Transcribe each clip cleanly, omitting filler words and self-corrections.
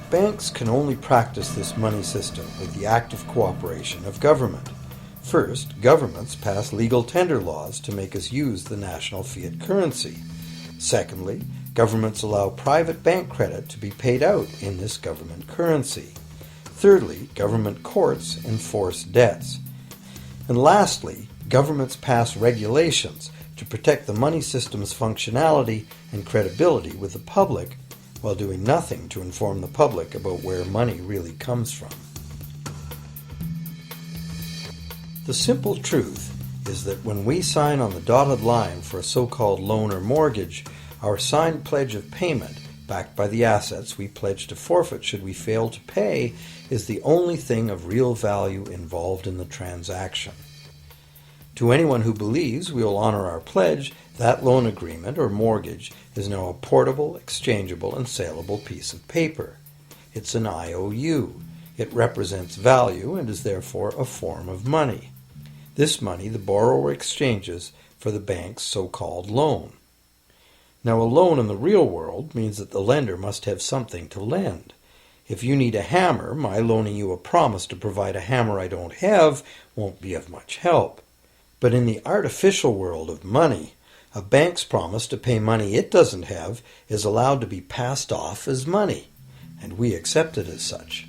Banks can only practice this money system with the active cooperation of government. First, governments pass legal tender laws to make us use the national fiat currency. Secondly, governments allow private bank credit to be paid out in this government currency. Thirdly, government courts enforce debts. And lastly, governments pass regulations to protect the money system's functionality and credibility with the public, while doing nothing to inform the public about where money really comes from. The simple truth is that when we sign on the dotted line for a so-called loan or mortgage, our signed pledge of payment, backed by the assets we pledge to forfeit should we fail to pay, is the only thing of real value involved in the transaction. To anyone who believes we will honor our pledge, that loan agreement or mortgage is now a portable, exchangeable, and saleable piece of paper. It's an IOU. It represents value and is therefore a form of money. This money the borrower exchanges for the bank's so-called loan. Now, a loan in the real world means that the lender must have something to lend. If you need a hammer, my loaning you a promise to provide a hammer I don't have won't be of much help. But in the artificial world of money, a bank's promise to pay money it doesn't have is allowed to be passed off as money, and we accept it as such.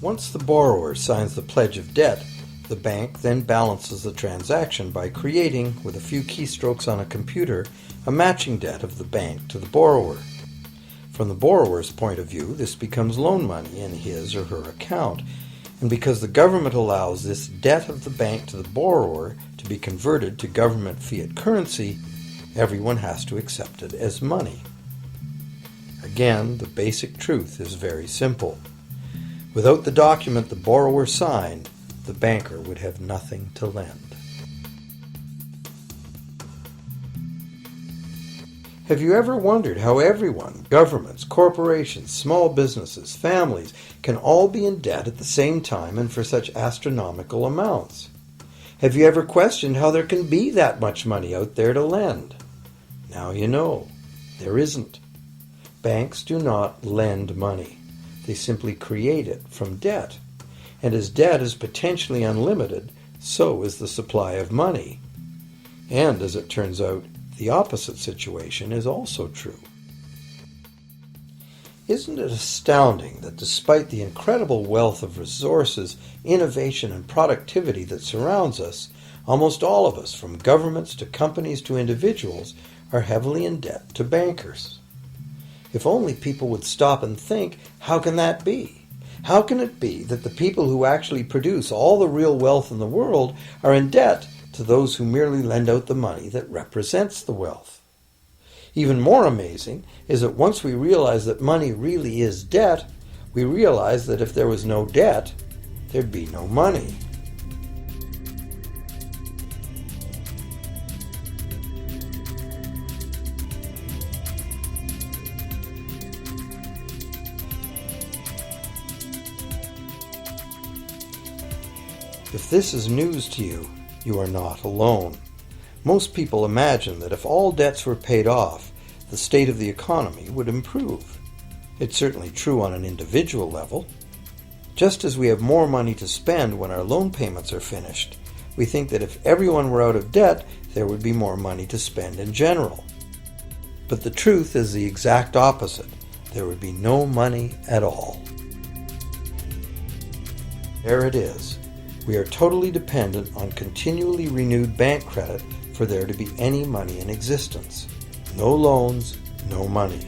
Once the borrower signs the pledge of debt, the bank then balances the transaction by creating, with a few keystrokes on a computer, a matching debt of the bank to the borrower. From the borrower's point of view, this becomes loan money in his or her account, and because the government allows this debt of the bank to the borrower to be converted to government fiat currency, everyone has to accept it as money. Again, the basic truth is very simple. Without the document the borrower signed, the banker would have nothing to lend. Have you ever wondered how everyone, governments, corporations, small businesses, families, can all be in debt at the same time and for such astronomical amounts? Have you ever questioned how there can be that much money out there to lend? Now you know. There isn't. Banks do not lend money. They simply create it from debt. And as debt is potentially unlimited, so is the supply of money. And as it turns out, the opposite situation is also true. Isn't it astounding that despite the incredible wealth of resources, innovation, and productivity that surrounds us, almost all of us, from governments to companies to individuals, are heavily in debt to bankers? If only people would stop and think, how can that be? How can it be that the people who actually produce all the real wealth in the world are in debt to those who merely lend out the money that represents the wealth? Even more amazing is that once we realize that money really is debt, we realize that if there was no debt, there'd be no money. If this is news to you, you are not alone. Most people imagine that if all debts were paid off, the state of the economy would improve. It's certainly true on an individual level. Just as we have more money to spend when our loan payments are finished, we think that if everyone were out of debt, there would be more money to spend in general. But the truth is the exact opposite. There would be no money at all. There it is. We are totally dependent on continually renewed bank credit for there to be any money in existence. No loans, no money,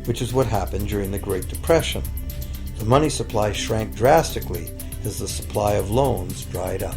which is what happened during the Great Depression. The money supply shrank drastically as the supply of loans dried up.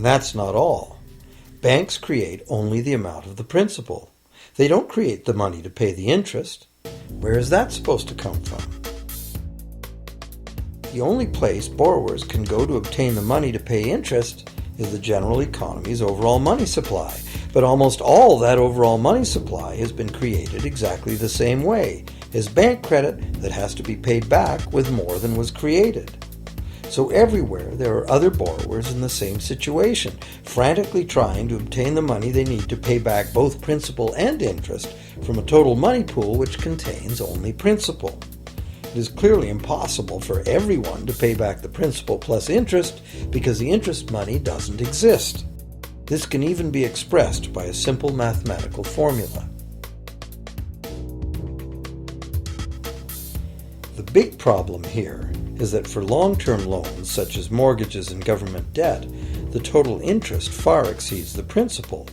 And that's not all. Banks create only the amount of the principal. They don't create the money to pay the interest. Where is that supposed to come from? The only place borrowers can go to obtain the money to pay interest is the general economy's overall money supply. But almost all that overall money supply has been created exactly the same way, as bank credit that has to be paid back with more than was created. So everywhere there are other borrowers in the same situation, frantically trying to obtain the money they need to pay back both principal and interest from a total money pool which contains only principal. It is clearly impossible for everyone to pay back the principal plus interest because the interest money doesn't exist. This can even be expressed by a simple mathematical formula. The big problem here is that for long-term loans such as mortgages and government debt, the total interest far exceeds the principal.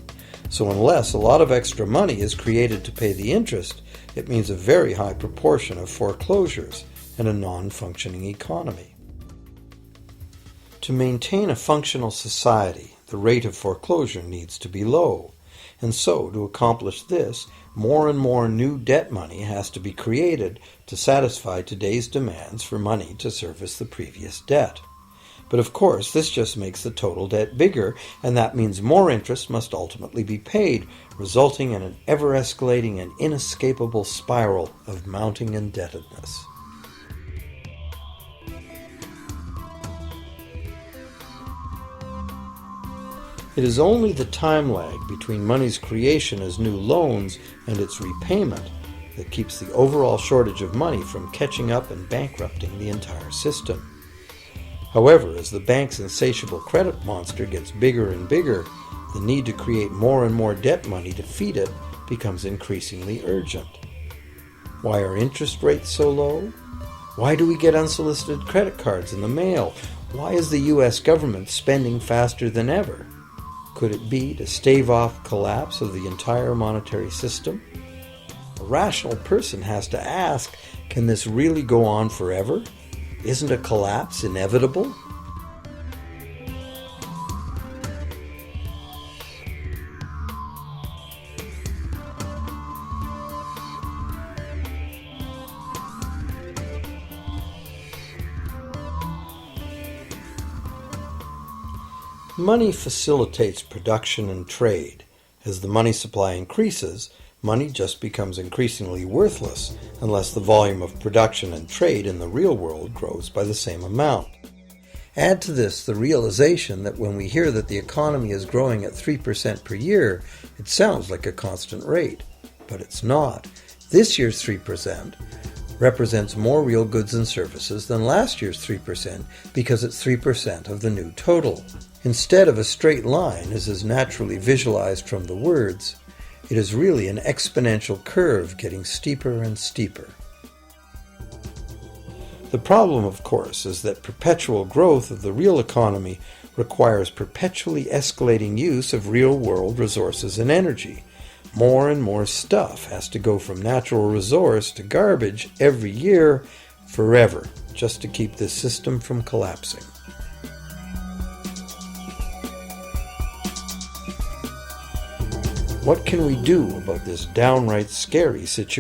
So unless a lot of extra money is created to pay the interest, it means a very high proportion of foreclosures and a non-functioning economy. To maintain a functional society, the rate of foreclosure needs to be low. And so, to accomplish this, more and more new debt money has to be created to satisfy today's demands for money to service the previous debt. But of course, this just makes the total debt bigger, and that means more interest must ultimately be paid, resulting in an ever-escalating and inescapable spiral of mounting indebtedness. It is only the time lag between money's creation as new loans and its repayment that keeps the overall shortage of money from catching up and bankrupting the entire system. However, as the bank's insatiable credit monster gets bigger and bigger, the need to create more and more debt money to feed it becomes increasingly urgent. Why are interest rates so low? Why do we get unsolicited credit cards in the mail? Why is the U.S. government spending faster than ever? Could it be to stave off collapse of the entire monetary system? A rational person has to ask, can this really go on forever? Isn't a collapse inevitable? Money facilitates production and trade. As the money supply increases, money just becomes increasingly worthless unless the volume of production and trade in the real world grows by the same amount. Add to this the realization that when we hear that the economy is growing at 3% per year, it sounds like a constant rate, but it's not. This year's 3% represents more real goods and services than last year's 3% because it's 3% of the new total. Instead of a straight line, as is naturally visualized from the words, it is really an exponential curve getting steeper and steeper. The problem, of course, is that perpetual growth of the real economy requires perpetually escalating use of real-world resources and energy. More and more stuff has to go from natural resource to garbage every year, forever, just to keep this system from collapsing. What can we do about this downright scary situation?